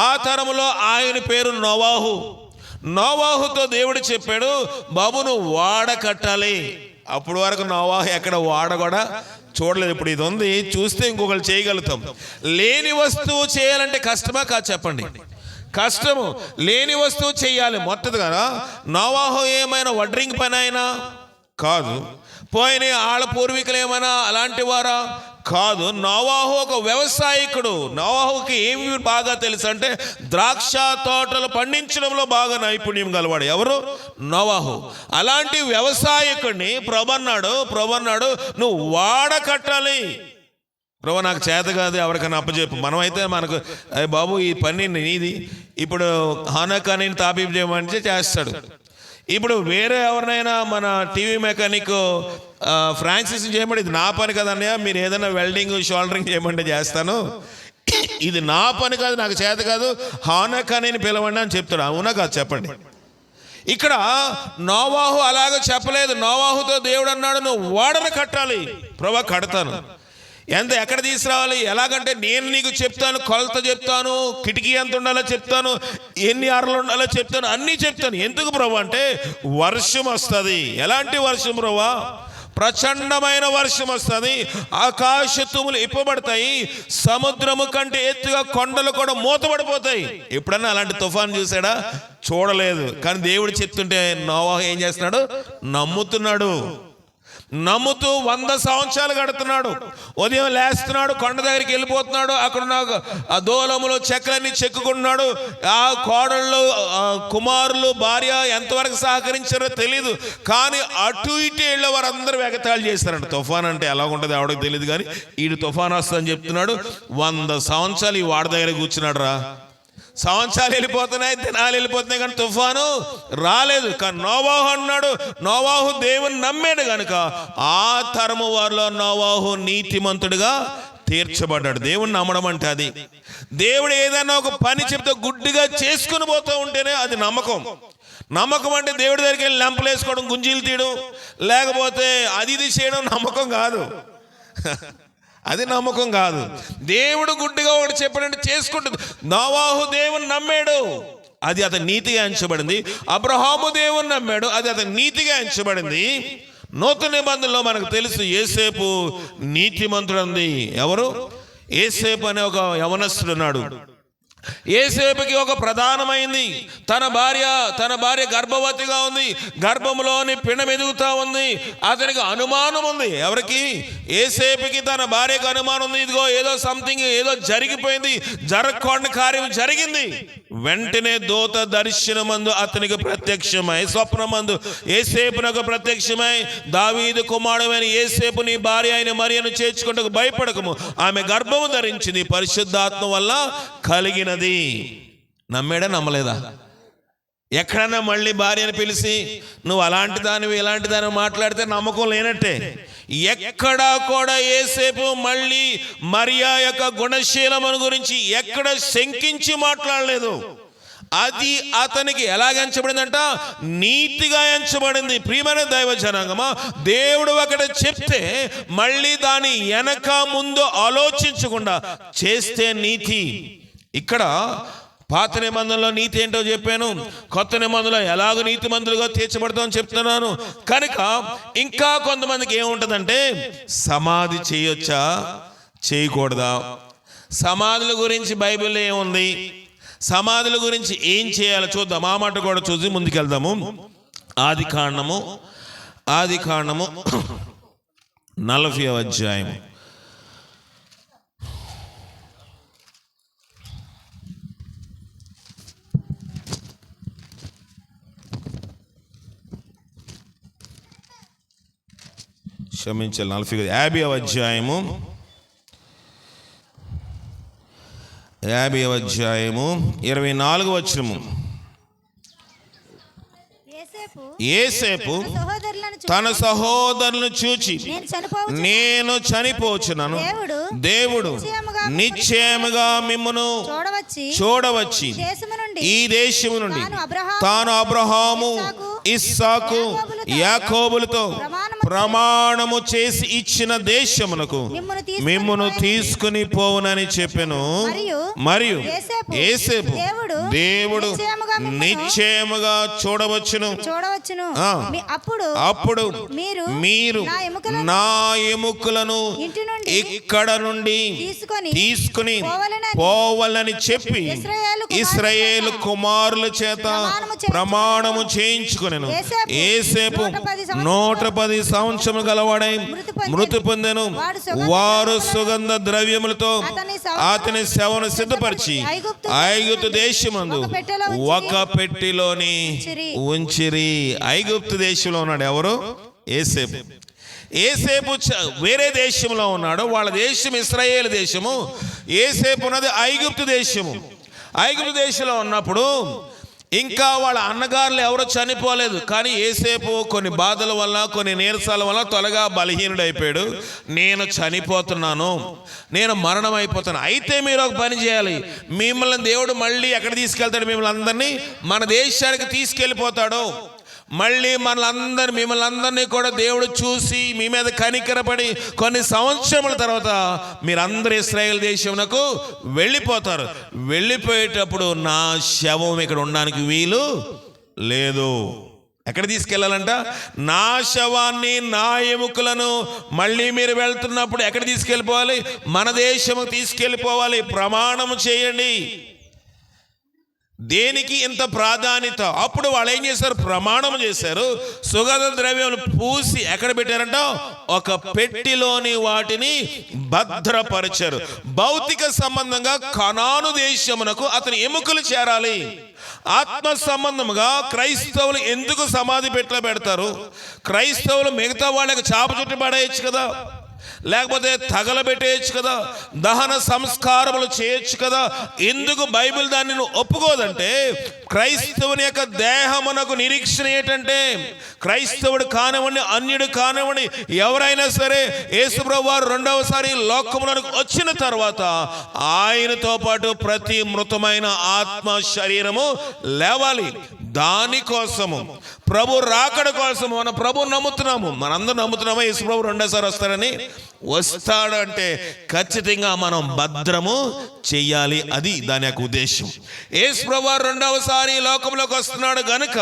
ఆ తరములో ఆయన పేరు నోవాహు. నోవాహుతో దేవుడు చెప్పాడు, బాబు నువ్వు వాడ కట్టాలి. అప్పుడు వరకు నోవాహు ఎక్కడ వాడ కూడా చూడలేదు. ఇప్పుడు ఇది ఉంది, చూస్తే ఇంకొకరు చేయగలుగుతాం. లేని వస్తువు చేయాలంటే కష్టమా కాదు? చెప్పండి. కష్టము. లేని వస్తువు చేయాలి. మొత్తగా నోవాహు ఏమైనా వడ్రింగ్ పని అయినా కాదు, పోయిన ఆళ్ళ పూర్వీకులు ఏమైనా అలాంటి వారా కాదు. నోవాహు ఒక వ్యవసాయకుడు. నోవాహుకి ఏమి బాగా తెలుసు అంటే ద్రాక్ష తోటలు పండించడంలో బాగా నైపుణ్యం గలవాడు. ఎవరు? నోవాహు. అలాంటి వ్యవసాయకుడిని ప్రభు అన్నాడు నువ్వు వాడ కట్టాలి. ప్రభు నాకు చేత కాదు, ఎవరికైనా అప్పచెప్పు. మనమైతే మనకు బాబు ఈ పని నీది, ఇప్పుడు హానకాని తాపీపు చేయమంటే చేస్తాడు. ఇప్పుడు వేరే ఎవరినైనా మన టీవీ మెకానిక్ ఫ్రాన్సిస్ చేయమంటే ఇది నా పని కదన్నయ్య, మీరు ఏదైనా వెల్డింగ్ షోల్డరింగ్ చేయమంటే చేస్తాను, ఇది నా పని కాదు, నాకు చేత కాదు, హానకాని పిలవండి అని చెప్తాడు. అవునా కాదు? చెప్పండి. ఇక్కడ నోవాహు అలాగ చెప్పలేదు. నోవాహుతో దేవుడు అన్నాడు నువ్వు ఓడను కట్టాలి. ప్రభు కడతాను. ఎక్కడ తీసుకురావాలి? ఎలాగంటే నేను నీకు చెప్తాను, కొలత చెప్తాను, కిటికీ ఎంత ఉండాలో చెప్తాను, ఎన్ని అరలు ఉండాలో చెప్తాను, అన్నీ చెప్తాను. ఎందుకు ప్రభు అంటే వర్షం వస్తుంది. ఎలాంటి వర్షం ప్రభు? ప్రచండమైన వర్షం వస్తుంది. ఆకాశ తుములు ఇప్పబడతాయి, సముద్రము కంటే ఎత్తుగా కొండలు కూడా మూతపడిపోతాయి. ఎప్పుడన్నా అలాంటి తుఫాను చూసాడా? చూడలేదు. కానీ దేవుడు చెప్తుంటే నోవాహు ఏం చేస్తున్నాడు? నమ్ముతున్నాడు. నమ్ముతూ 100 సంవత్సరాలు గడుతున్నాడు. ఉదయం లేస్తున్నాడు, కొండ దగ్గరికి వెళ్ళిపోతున్నాడు, అక్కడున్న ఆ దూలములు చెక్కలన్నీ చెక్కుకుంటున్నాడు. ఆ కోడళ్ళు, కుమారులు, భార్య ఎంతవరకు సహకరించారో తెలియదు. కానీ అటు ఇటు వెళ్ళే వారందరూ ఎగతాళి చేస్తారంట. తుఫాన్ అంటే ఎలా ఉంటుంది ఎవరికి తెలియదు, కానీ ఈడు తుఫాన్ వస్తుందని చెప్తున్నాడు. 100 సంవత్సరాలు ఈ వాడ దగ్గర కూర్చున్నాడు రా. సంవత్సరాలు వెళ్ళిపోతున్నాయి, దినాలు వెళ్ళిపోతున్నాయి, కానీ తుఫాను రాలేదు. కానీ నోవాహు అన్నాడు, నోవాహు దేవుని నమ్మాడు కనుక ఆ తరము వారిలో నోవాహు నీతిమంతుడిగా తీర్చబడ్డాడు. దేవుని నమ్మడం అంటే అది. దేవుడు ఏదైనా ఒక పని చెప్తే గుడ్డిగా చేసుకుని పోతూ ఉంటేనే అది నమ్మకం. నమ్మకం అంటే దేవుడి దగ్గరికి వెళ్ళి లెంపలు వేసుకోవడం, గుంజీలు తీయడం, లేకపోతే అది ఇది చేయడం నమ్మకం కాదు. అది నమ్మకం కాదు. దేవుడు గుడ్డిగా ఒకటి చెప్పాడంటే చేసుకుంటుంది. నోవాహు దేవుని నమ్మాడు, అది అతని నీతిగా ఎంచబడింది. అబ్రహాము దేవుని నమ్మాడు, అది అతని నీతిగా ఎంచబడింది. నూతన నిబంధనలో మనకు తెలుసు యేసేపు నీతిమంతుడు ఉంది. ఎవరు? యేసేపు అనే ఒక యవనస్తుడు ఉన్నాడు. యేసేపుకి ఒక ప్రధానమైంది, తన భార్య గర్భవతిగా ఉంది, గర్భంలోని పిండం ఎదుగుతా ఉంది. అతనికి అనుమానం ఉంది. ఎవరికి? యేసేపుకి తన భార్యకు అనుమానం ఉంది. ఇదిగో ఏదో జరిగిపోయింది, జరగకూడని కార్యం జరిగింది. వెంటనే దూత దర్శనమందు అతనికి ప్రత్యక్షమై, స్వప్నమందు యేసేపునకు ప్రత్యక్షమై, దావీదు కుమారుడైన యేసేపు, నీ భార్య అయిన మరియను చేర్చుకుంటూ భయపడకము, ఆమె గర్భము ధరించింది, పరిశుద్ధాత్మ వల్ల కలిగినది. నమ్మాడా నమ్మలేదా? ఎక్కడన్నా మళ్ళీ భార్యను పిలిచి నువ్వు అలాంటి దానివి ఇలాంటి దానివి మాట్లాడితే నమ్మకం లేనట్టే. ఎక్కడా కూడా యేసేపు మళ్ళీ మరియా యొక్క గుణశీలమును గురించి ఎక్కడ శంకించి మాట్లాడలేదు. అది అతనికి ఎలాగ ఎంచబడిందంట? నీతిగా ఎంచబడింది. ప్రియమైన దైవ జనాంగమా, దేవుడు ఒకటి చెప్తే మళ్ళీ దాని వెనక ముందు ఆలోచించకుండా చేస్తే నీతి. ఇక్కడ పాత నిబంధనలో నీతి ఏంటో చెప్పాను, కొత్త నిబంధనలో ఎలాగో నీతి మంతులుగా తీర్చబడతామని చెప్తున్నాను. కనుక ఇంకా కొంతమందికి ఏముంటుందంటే, సమాధి చేయొచ్చా చేయకూడదా, సమాధుల గురించి బైబిల్లో ఏముంది, సమాధుల గురించి ఏం చేయాలో చూద్దాం. ఆ మాట కూడా చూసి ముందుకెళ్దాము. ఆది కాండము 40వ అధ్యాయం. క్షమించాలి, 50వ అధ్యాయము 24వ వచనము. యేసేపు తన సహోదరులను చూచి, నేను చనిపోచున్నాను, దేవుడు నిశ్చయముగా మిమ్మును చూడవచ్చి ఈ దేశము నుండి తాను అబ్రహాము, ఇస్సాకు, యాకోబులతో ప్రమాణము చేసి ఇచ్చిన దేశమునకు మిమ్మును తీసుకుని పోవునని చెప్పెను. మరియు యేసేపు దేవుడు నిశ్చయముగా చూడవచ్చును, అప్పుడు మీరు నా ఎముకలను ఇక్కడ నుండి తీసుకుని పోవాలని చెప్పి ఇశ్రాయేలు కుమారుల చేత ప్రమాణము చేయించుకొనెను. యేసేపు 110 సంవత్సరములు గలవాడై మృతి పొందెను. వారు సుగంధ ద్రవ్యములతో అతని శవను సిద్ధపరిచి ఐగుప్తు దేశమందు ఒక పెట్టెలోని ఉంచిరి. ఐగుప్తు దేశంలో ఉన్నాడు. ఎవరు? యేసేపు. యేసేపు వేరే దేశంలో ఉన్నాడు. వాళ్ళ దేశం ఇశ్రాయేలు దేశము. యేసేపు ఉన్నది ఐగుప్తు దేశము. ఐగుప్తు దేశంలో ఉన్నప్పుడు ఇంకా వాళ్ళ అన్నగారులు ఎవరో చనిపోలేదు. కానీ యేసేపు కొన్ని బాధల వల్ల, కొన్ని నీరసాల వల్ల త్వరగా బలహీనుడైపోయాడు. నేను చనిపోతున్నాను, నేను మరణం అయిపోతాను. అయితే మీరు ఒక పని చేయాలి, మిమ్మల్ని దేవుడు మళ్ళీ ఎక్కడ తీసుకెళ్తాడు? మిమ్మల్ని అందరినీ మన దేశానికి తీసుకెళ్ళిపోతాడు. మళ్ళీ మిమ్మల్ని అందరినీ కూడా దేవుడు చూసి మీ మీద కనికరపడి కొన్ని సంవత్సరముల తర్వాత మీరందరూ ఇశ్రాయేలు దేశమునకు వెళ్ళిపోతారు. వెళ్ళిపోయేటప్పుడు నా శవం ఇక్కడ ఉండడానికి వీలు లేదు. ఎక్కడ తీసుకెళ్ళాలంట? నా శవాన్ని, నా ఎముకలను మళ్ళీ మీరు వెళ్తున్నప్పుడు ఎక్కడ తీసుకెళ్ళిపోవాలి? మన దేశము తీసుకెళ్ళిపోవాలి. ప్రమాణం చేయండి. దేనికి ఇంత ప్రాధాన్యత? అప్పుడు వాళ్ళు ఏం చేశారు? ప్రమాణం చేశారు. సుగంధ ద్రవ్యం పూసి ఎక్కడ పెట్టారంట? ఒక పెట్టిలోని వాటిని భద్రపరిచారు. భౌతిక సంబంధంగా కనాను దేశమునకు అతని ఎముకలు చేరాలి. ఆత్మ సంబంధముగా క్రైస్తవులు ఎందుకు సమాధి పెట్టలో పెడతారు? క్రైస్తవులు మిగతా వాళ్ళకి చాప చుట్టు పడేయచ్చు కదా, లేకపోతే తగలబెట్టేయచ్చు కదా, దహన సంస్కారములు చేయొచ్చు కదా. ఎందుకు బైబిల్ దాన్ని ఒప్పుకోదంటే, క్రైస్తవుని యొక్క దేహమునకు నిరీక్షణ ఏంటంటే, క్రైస్తవుడు కానివ్వండి, అన్యుడు కానివ్వండి, ఎవరైనా సరే యేసుప్రభువు వారు రెండవసారి లోకములకు వచ్చిన తర్వాత ఆయనతో పాటు ప్రతి మృతమైన ఆత్మ శరీరము లేవాలి. దానికోసము, ప్రభు రాకడ కోసం మన ప్రభు నమ్ముతున్నాము. మనందరూ నమ్ముతున్నామా యేసుప్రభు రెండోసారి వస్తారని? వస్తాడు అంటే ఖచ్చితంగా మనం భద్రము చెయ్యాలి. అది దాని యొక్క ఉద్దేశం. యేసుప్రభు రెండవసారి లోకంలోకి వస్తున్నాడు గనుక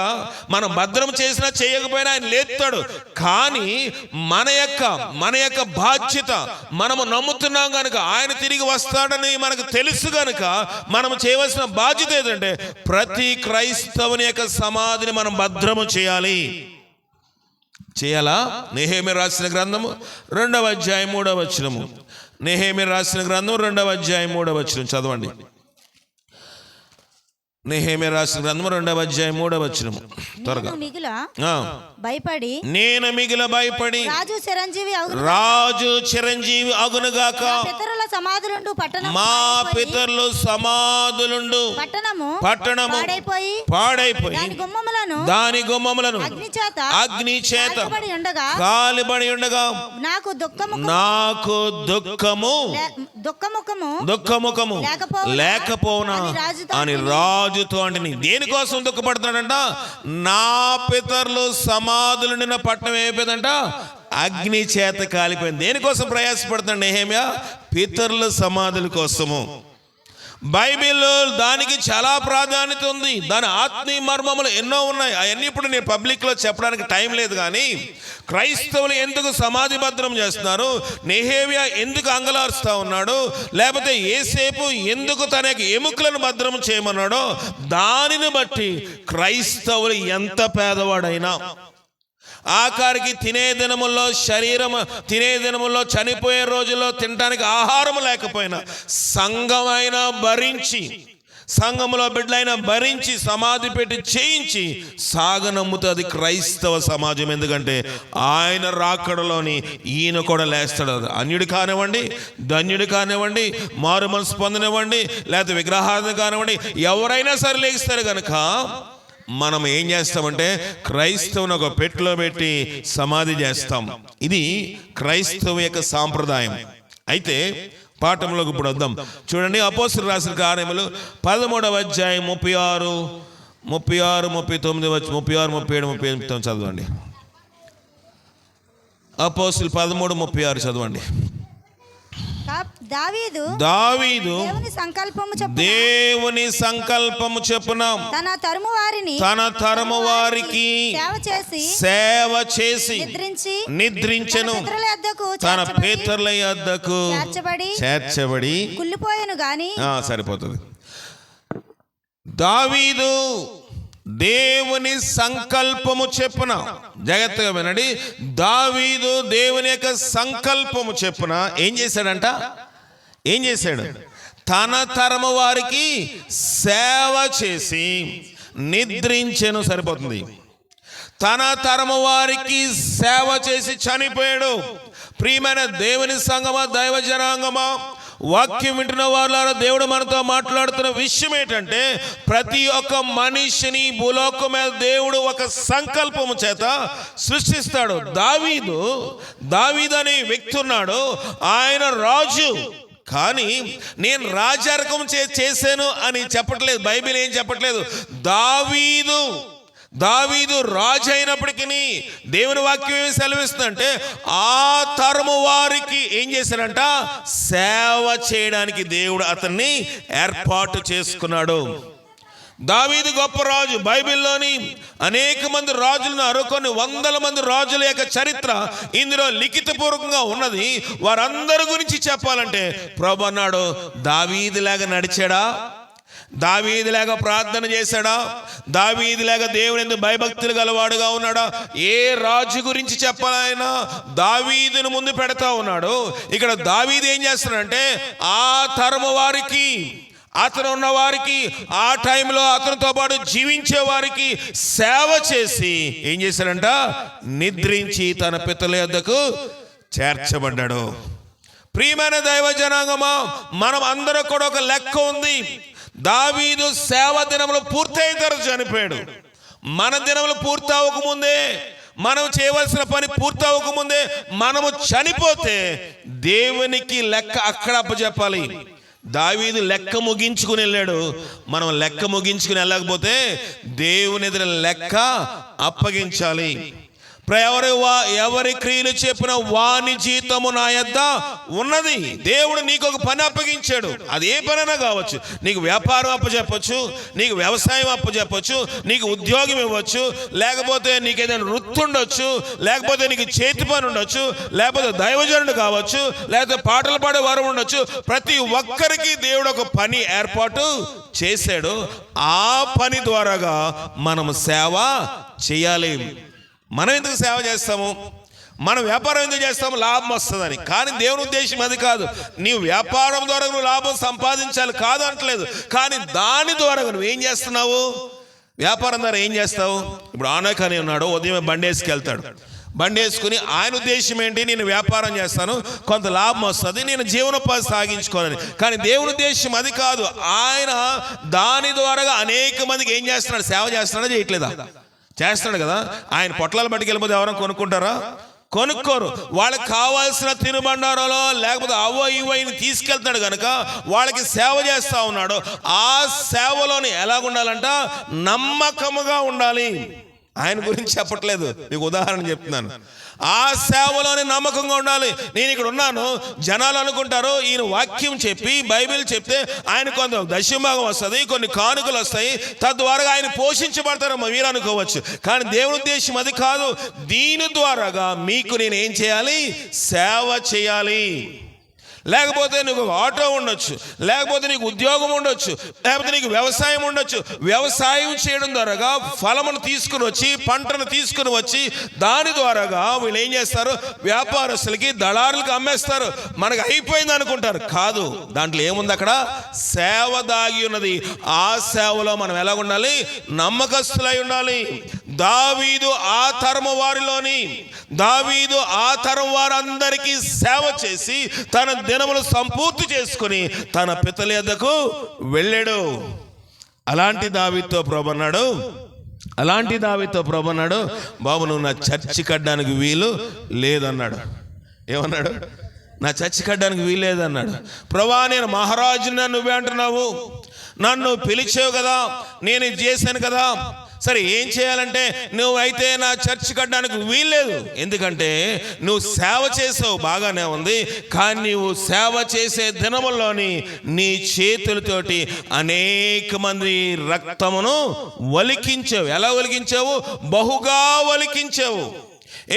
మనం భద్రం చేసినా చేయకపోయినా ఆయన లేస్తాడు. కానీ మన యొక్క బాధ్యత, మనము నమ్ముతున్నాం గనుక ఆయన తిరిగి వస్తాడని మనకు తెలుసు గనుక మనం చేయవలసిన బాధ్యత ఏంటంటే ప్రతి క్రైస్తవుని యొక్క సమాధిని మనం భద్రము చేయాలి. చేయాలా? నెహెమీయా రాసిన గ్రంథము 2వ అధ్యాయం 3వ వచనము. నెహెమీయా రాసిన గ్రంథం 2వ అధ్యాయం 3వ వచనం చదవండి. నెహెమీయా రాసిన గ్రంథం 2వ అధ్యాయం 3వ వచనము. త్వరగా. నేను మిగిల భయపడి రాజు చిరంజీవి అగునుగాక మా పితరుల సమాధులుండు పట్టణము పాడైపోయి దాని గుమ్మములను అగ్ని చేత కాలిబడి ఉండగా నాకు దుఃఖముఖము లేకపోనా అని రాజుతో అంటే దేనికోసం దుఃఖపడుతున్నాడంట? నా పితరులు సమాధులు నిన్న పట్టణం అయిపోయిందంట, అగ్ని చేత కాలిపోయింది. దేనికోసం ప్రయాసపడుతున్నాడు నెహెమీయా? పితరుల సమాధుల కోసము. బైబిల్లో దానికి చాలా ప్రాధాన్యత ఉంది. దాని ఆత్మీయ మర్మములు ఎన్నో ఉన్నాయి. అవన్నీ ఇప్పుడు నేను పబ్లిక్లో చెప్పడానికి టైం లేదు. కానీ క్రైస్తవులు ఎందుకు సమాధి భద్రం చేస్తున్నారు, నెహెమీయా ఎందుకు అంగలారుస్తూ ఉన్నాడు, లేకపోతే యేసేపు ఎందుకు తన యొక్క ఎముకలను భద్రం చేయమన్నాడో దానిని బట్టి క్రైస్తవులు ఎంత పేదవాడైనా, ఆఖరికి తినే దినముల్లో చనిపోయే రోజుల్లో తినడానికి ఆహారం లేకపోయినా సంఘమైనా భరించి, సంఘములో బిడ్డలైనా భరించి సమాధి పెట్టి చేయించి సాగనమ్ముతుంది క్రైస్తవ సమాజం. ఎందుకంటే ఆయన రాకడలోని ఈయన కూడా లేస్తాడు. అన్యుడు కానివ్వండి, ధన్యుడు కానివ్వండి, మారు మనసు పొందనివ్వండి, లేకపోతే విగ్రహార్థం కానివ్వండి, ఎవరైనా సరే లేస్తారు కనుక మనం ఏం చేస్తామంటే క్రైస్తవుని ఒక పెట్టెలో పెట్టి సమాధి చేస్తాం. ఇది క్రైస్తవ యొక్క సాంప్రదాయం. అయితే పాఠంలోకి ఇప్పుడు వద్దాం. చూడండి, అపోస్తలులు రాసిన కార్యములు 13వ అధ్యాయం 36, 39 36, 37, 38 చదవండి. అపోస్తలులు 13:36 చదవండి. దావీదు దేవుని సంకల్పము చొప్పున తన తరము వారికి సేవ చేసి నిద్రించెను. తన పితరుల యొద్దకు చేర్చబడి కుళ్ళిపోయెను గాని సరిపోతుంది. దావీదు దేవుని సంకల్పము చెప్పున, జాగ్రత్తగా వినండి, దావీదు దేవుని యొక్క సంకల్పము చెప్పున ఏం చేశాడంట? ఏం చేశాడు? తన తరము వారికి సేవ చేసి నిద్రించెను. సరిపోతుంది. తన తరము వారికి సేవ చేసి చనిపోయాడు. ప్రియమైన దేవుని సంగమా, దైవ జనాంగమా, వాక్యం వింటున్న వాళ్ళారా, దేవుడు మనతో మాట్లాడుతున్న విషయం ఏంటంటే ప్రతి ఒక్క మనిషిని భూలోకం మీద దేవుడు ఒక సంకల్పము చేత సృష్టిస్తాడు. దావీదు అనే వ్యక్తి ఉన్నాడు. ఆయన రాజు. కానీ నేను రాజరికం చేశాను అని చెప్పట్లేదు. బైబిల్ ఏం చెప్పట్లేదు. దావీదు రాజు అయినప్పటికీ దేవుని వాక్యం ఏమి సెలవిస్తుందంటే ఆ తరము వారికి ఏం చేశాడంట? సేవ చేయడానికి దేవుడు అతన్ని ఏర్పాటు చేసుకున్నాడు. దావీదు గొప్ప రాజు. బైబిల్లోని అనేక మంది రాజులను, కొన్ని వందల మంది రాజుల యొక్క చరిత్ర ఇందులో లిఖితపూర్వకంగా ఉన్నది. వారందరి గురించి చెప్పాలంటే ప్రభు అన్నాడు, దావీదులాగా నడిచాడా? దావీదులాగా ప్రార్థన చేశాడా? దావీదులాగా దేవుని యందు భయభక్తులు గలవాడుగా ఉన్నాడా? ఏ రాజు గురించి చెప్పాలైనా దావీదును ముందు పెడతా ఉన్నాడు. ఇక్కడ దావీదు ఏం చేస్తున్నాడంటే ఆ తరము వారికి, అతను ఉన్న వారికి, ఆ టైంలో అతనితో పాటు జీవించే వారికి సేవ చేసి ఏం చేశాడంట? నిద్రించి తన పితల యొద్దకు చేర్చబడ్డాడు. ప్రియమైన దైవ జనాంగమా, మనం అందరూ కూడా ఒక లెక్క ఉంది. దావీదు సేవ దినములు పూర్తయిన తర్వాత చనిపోయాడు. మన దినములు పూర్తి అవ్వకముందే, మనం చేయవలసిన పని పూర్తి అవ్వకముందే మనము చనిపోతే దేవునికి లెక్క అక్కడ అప్పచెప్పాలి. దావీదు లెక్క ముగించుకుని వెళ్ళాడు. మనం లెక్క ముగించుకుని వెళ్ళకపోతే దేవుని ఎదురు లెక్క అప్పగించాలి. ఎవరి క్రియలు చెప్పిన వాని జీతము నా యొద్ద ఉన్నది. దేవుడు నీకు ఒక పని అప్పగించాడు. అది ఏ పనైనా కావచ్చు. నీకు వ్యాపారం అప్పచెప్పచ్చు, నీకు వ్యవసాయం అప్పచెప్పచ్చు, నీకు ఉద్యోగం ఇవ్వచ్చు, లేకపోతే నీకు ఏదైనా వృత్తి ఉండొచ్చు, లేకపోతే నీకు చేతి పని ఉండొచ్చు, లేకపోతే దైవజనుడు కావచ్చు, లేకపోతే పాటలు పాడే వారు ఉండొచ్చు. ప్రతి ఒక్కరికి దేవుడు ఒక పని ఏర్పాటు చేశాడు. ఆ పని ద్వారాగా మనం సేవ చేయాలి. మనం ఎందుకు సేవ చేస్తాము? మనం వ్యాపారం ఎందుకు చేస్తాము? లాభం వస్తుందని. కానీ దేవుని ఉద్దేశం అది కాదు. నీవు వ్యాపారం ద్వారా నువ్వు లాభం సంపాదించాలి కాదు అంటలేదు. కానీ దాని ద్వారా నువ్వు ఏం చేస్తున్నావు? వ్యాపారం ద్వారా ఏం చేస్తావు? ఇప్పుడు ఆనక్ అని ఉన్నాడు, ఉదయం బండి వేసుకెళ్తాడు. బండి వేసుకుని ఆయన ఉద్దేశం ఏంటి? నేను వ్యాపారం చేస్తాను, కొంత లాభం వస్తుంది, నేను జీవనోపాధి సాగించుకోవాలని. కానీ దేవుని ఉద్దేశం అది కాదు. ఆయన దాని ద్వారా అనేక మందికి ఏం చేస్తున్నాడు? సేవ చేస్తున్నాడా? చేయట్లేదా? చేస్తున్నాడు కదా. ఆయన పొట్లాలు పట్టుకెళ్ళిపోతే ఎవరైనా కొనుక్కుంటారా? కొనుక్కోరు. వాళ్ళకి కావాల్సిన తినుబండారాలో లేకపోతే అవో ఇవోని తీసుకెళ్తాడు కనుక వాళ్ళకి సేవ చేస్తూ ఉన్నాడు. ఆ సేవలోని ఎలాగుండాలంట? నమ్మకముగా ఉండాలి. ఆయన గురించి చెప్పట్లేదు, నీకు ఉదాహరణ చెప్తున్నాను. ఆ సేవలోని నమ్మకంగా ఉండాలి. నేను ఇక్కడ ఉన్నాను, జనాలు అనుకుంటారు ఈయన వాక్యం చెప్పి బైబిల్ చెప్తే ఆయన కొంత దశమభాగం వస్తుంది, కొన్ని కానుకలు వస్తాయి, తద్వారా ఆయన పోషించబడతారు మీరు అనుకోవచ్చు. కానీ దేవుని ఉద్దేశం అది కాదు. దీని ద్వారాగా మీకు నేను ఏం చేయాలి? సేవ చేయాలి. లేకపోతే నీకు ఆటో ఉండొచ్చు, లేకపోతే నీకు ఉద్యోగం ఉండొచ్చు, లేకపోతే నీకు వ్యవసాయం ఉండొచ్చు. వ్యవసాయం చేయడం ద్వారాగా ఫలమును తీసుకుని వచ్చి, పంటను తీసుకుని వచ్చి, దాని ద్వారాగా వీళ్ళు ఏం చేస్తారు? వ్యాపారస్తులకి, దళారులకి అమ్మేస్తారు. మనకు అయిపోయింది అనుకుంటారు. కాదు, దాంట్లో ఏముంది? అక్కడ సేవ దాగి ఉన్నది. ఆ సేవలో మనం ఎలా ఉండాలి? నమ్మకస్తులై ఉండాలి. దావీదు ఆ తరము వారిలోని, దావీదు ఆ తరం వారందరికీ సేవ చేసి తన దినములు సంపూర్తి చేసుకుని తన పితల యొద్దకు వెళ్ళాడు. అలాంటి దావీదుతో ప్రభువన్నాడు, బాబు నువ్వు నా చర్చి కట్టడానికి వీలు లేదన్నాడు. ఏమన్నాడు? నా చర్చి కట్టడానికి వీలు లేదన్నాడు. ప్రభువా, నేను మహారాజుని నువ్వే అంటున్నావు, నన్ను పిలిచావు కదా, నేను ఇది చేశాను కదా. సరే, ఏం చేయాలంటే నువ్వైతే నా చర్చ్ కట్టడానికి వీల్లేదు. ఎందుకంటే నువ్వు సేవ చేసావు, బాగానే ఉంది. కానీ నువ్వు సేవ చేసే దినముల్లోని నీ చేతులతోటి అనేక మంది రక్తమును ఒలికించావు. ఎలా ఒలికించావు? బహుగా ఒలికించావు.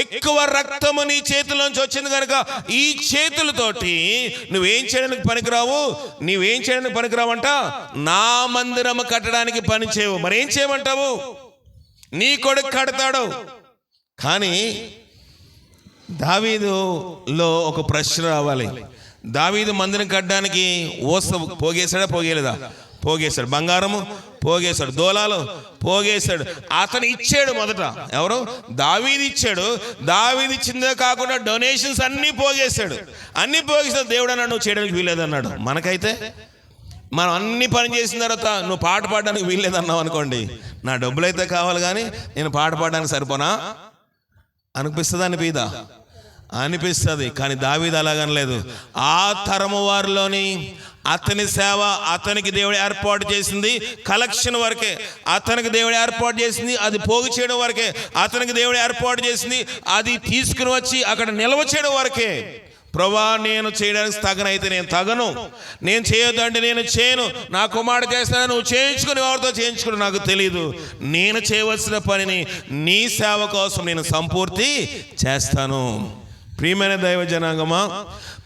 ఎక్కువ రక్తము నీ చేతుల్లోంచి వచ్చింది కనుక ఈ చేతులతోటి నువ్వేం చేయడానికి పనికిరావంట? నా మందిరము కట్టడానికి పని చేయవు. మరి ఏం చేయమంటావు? నీ కొడుకు కడతాడు. కానీ దావీదులో ఒక ప్రశ్న రావాలి. దావీదు మందిరం కట్టడానికి ఓస పోగేశాడా? పోగేశాడు. బంగారము పోగేశాడు, దోలాలు పోగేశాడు. అతను ఇచ్చాడు. మొదట ఎవరు? దావీదు ఇచ్చాడు. దావీదు ఇచ్చిందే కాకుండా డొనేషన్స్ అన్నీ పోగేశాడు. దేవుడు అన్నాడు నువ్వు చేయడానికి వీల్లేదన్నాడు. మనకైతే మనం అన్ని పని చేసిన తర్వాత నువ్వు పాట పాడడానికి వీల్లేదన్నావు అనుకోండి, నా డబ్బులు అయితే కావాలి కానీ నేను పాట పాడడానికి సరిపోనా అనిపిస్తుంది. కానీ దావీదు అలాగనలేదు. ఆ తరము వారిలోని అతని సేవ అతనికి దేవుడు ఏర్పాటు చేసింది కలెక్షన్ వరకే. అతనికి దేవుడు ఏర్పాటు చేసింది అది పోగు చేయడం వరకే. అతనికి దేవుడు ఏర్పాటు చేసింది అది తీసుకుని వచ్చి అక్కడ నిల్వ చేయడం వరకే. ప్రభువా, నేను చేయడానికి తగనైతే నేను తగను, నేను చేయొద్దు అంటే నేను చేయను. నా కుమారుడు చేస్తాను, నువ్వు చేయించుకుని ఎవరితో చేయించుకుని నాకు తెలియదు. నేను చేయవలసిన పనిని నీ సేవ కోసం నేను సంపూర్తి చేస్తాను. ప్రియమైన దైవ జనాంగమా,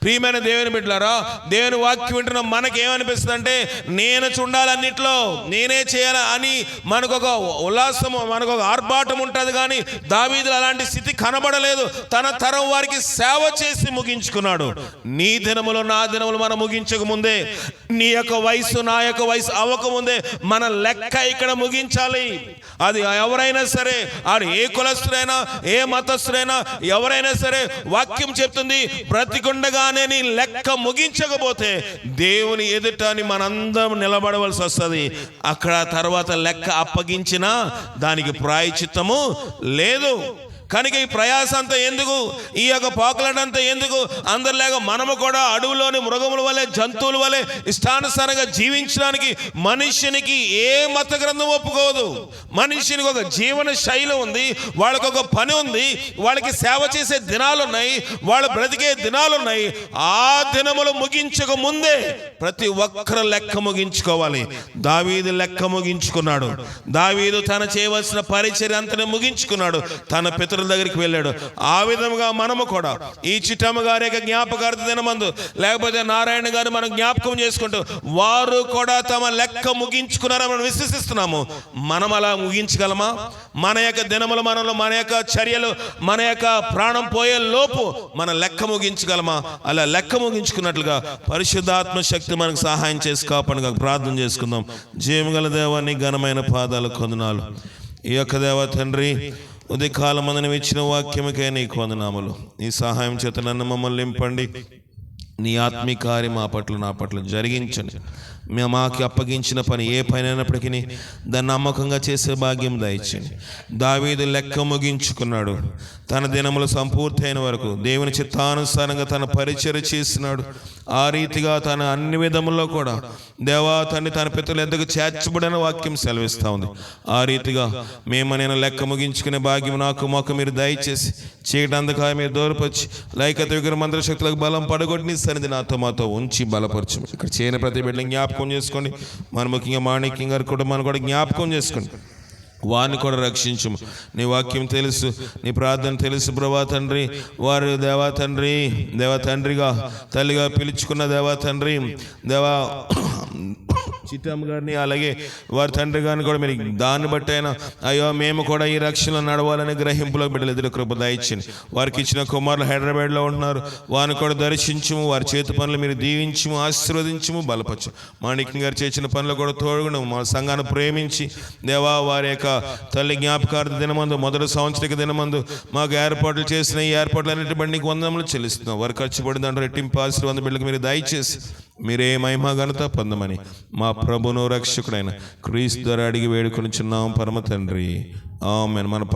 ప్రియమైన దేవుని బిడ్డలారా, దేవుని వాక్యం వింటున్న మనకేమనిపిస్తుంది అంటే నేను చూడాలన్నిట్లో నేనే చేయాలి అని మనకొక ఉల్లాసము, మనకొక ఆర్భాటం ఉంటుంది. కానీ దావీదులో అలాంటి స్థితి కనబడలేదు. తన తరం వారికి సేవ చేసి ముగించుకున్నాడు. నీ దినములు నా దినములు మనం ముగించక ముందే, నీ యొక్క వయసు నా యొక్క వయసు అవ్వకముందే మన లెక్క ఇక్కడ ముగించాలి. అది ఎవరైనా సరే, అది ఏ కులస్తుడైనా ఏ మతస్థుడైనా ఎవరైనా సరే, వాక్యం చెప్తుంది బ్రతికుండగానే నీ లెక్క ముగించకపోతే దేవుని ఎదుటని మనందరం నిలబడవలసి వస్తుంది. అక్కడ తర్వాత లెక్క అప్పగించినా దానికి ప్రాయశ్చిత్తము లేదు. కనుక ఈ ప్రయాస అంతా ఎందుకు, ఈ యొక్క పాకులడంతా ఎందుకు? అందరిలాగా మనము కూడా అడవులోని మృగముల వలె, జంతువుల వలె ఇష్టానుసారంగా జీవించడానికి మనుష్యునికి ఏ మత గ్రంథం ఒప్పుకోదు. మనుష్యునికి ఒక జీవన శైలి ఉంది, వాళ్ళకి ఒక పని ఉంది, వాళ్ళకి సేవ చేసే దినాలు ఉన్నాయి, వాళ్ళు బ్రతికే దినాలు ఉన్నాయి. ఆ దినములు ముగించక ముందే ప్రతి ఒక్కరు లెక్క ముగించుకోవాలి. దావీదు లెక్క ముగించుకున్నాడు. దావీదు తన చేయవలసిన పరిచర్య అంతనే ముగించుకున్నాడు. తన పితరుల దగ్గరికి వెళ్ళాడు. ఆ విధంగా మనము కూడా ఈ చిట్టమ్మ గారి యొక్క జ్ఞాపకార్థ దినమందు, లేకపోతే నారాయణ గారు మనం జ్ఞాపకం చేసుకుంటూ వారు కూడా తమ లెక్క ముగించుకున్నారని మనం విశ్వసిస్తున్నాము. మనం అలా ముగించగలమా? మన యొక్క దినములు, మనలో మన యొక్క చర్యలు, మన యొక్క ప్రాణం పోయే లోపు మన లెక్క ముగించగలమా? అలా లెక్క ముగించుకున్నట్లుగా పరిశుద్ధాత్మ శక్తి మనకు సహాయం చేసి కాపాడుగా ప్రార్థన చేసుకుందాం. జీవగల దేవాన్ని ఘనమైన పాదాలు కొందనాలు. ఈ యొక్క దేవ తండ్రి, ఉదయకాలం మనం ఇచ్చిన వాక్యముకే నీకు వందనాములు. నీ సహాయం చేత నన్ను మమ్మల్ని నింపండి. నీ ఆత్మీకార్యం మా పట్ల నా పట్ల జరిగించండి. మాకు అప్పగించిన పని ఏ పని అయినప్పటికీ దాన్ని నమ్మకంగా చేసే భాగ్యం దయచేయండి. దావీదు లెక్క ముగించుకున్నాడు. తన దినములు సంపూర్తి అయిన వరకు దేవుని చిత్తానుసారంగా తన పరిచర్య చేసినాడు. ఆ రీతిగా తన అన్ని విధముల్లో కూడా దేవా తండ్రి తన పితరులు ఎందుకు చేర్చబడిన వాక్యం సెలవిస్తూ ఉంది. ఆ రీతిగా నేను లెక్క ముగించుకునే భాగ్యం నాకు మాకు మీరు దయచేసి చేయడానికి మీరు దూరపరిచి లైకత విగ్రహ మంత్ర శక్తులకు బలం పడగొట్టి సన్నిధి నాతో మాతో ఉంచి బలపరచు. ఇక్కడ చేయని ప్రతి బిడ్డని జ్ఞాపకం చేసుకోండి. మన ముఖ్యంగా మాణిక్యం గారి కుటుంబాన్ని కూడా జ్ఞాపకం చేసుకోండి. వారిని కూడా రక్షించము. నీ వాక్యం తెలుసు, నీ ప్రార్థన తెలుసు ప్రభా తండ్రి. వారు దేవా తండ్రి, దేవా తండ్రిగా తల్లిగా పిలుచుకున్న దేవా తండ్రి, దేవా చిట్టమ్మ గారిని, అలాగే వారి తండ్రి గారిని కూడా మీరు దాన్ని బట్టి అయినా అయ్యో మేము కూడా ఈ రక్షణలో నడవాలని గ్రహింపులో బిడ్డలు ఎదురు కృప దయచేయండి. వారికి ఇచ్చిన కుమారులు హైదరాబాద్లో ఉంటున్నారు, వారిని కూడా దర్శించము. వారి చేతి పనులు మీరు దీవించము, ఆశీర్వదించము, బలపరచు. మాణిక్యం గారు చేసిన పనులు కూడా తోడుగును. మా సంఘాన్ని ప్రేమించి దేవా వారి యొక్క తల్లి జ్ఞాపకార్థ దినమందు, మొదటి సంవత్సరిక దినమందు మాకు ఏర్పాట్లు చేసిన ఈ ఏర్పాట్లన్నిటి బట్టి నీకు వందనములు చెల్లిస్తున్నాం. వారు ఖర్చు పడి దాంట్లో రెట్టింపు ఆశీర్వాదం బిడ్డలకు మీరు దయచేసి మీరే మహిమ ఘనత పొందమని మా ప్రభును రక్షకుడైన క్రీస్తు ద్వారా అడిగి వేడుకొనిచున్నాం పరమ తండ్రి. ఆమేన్. మన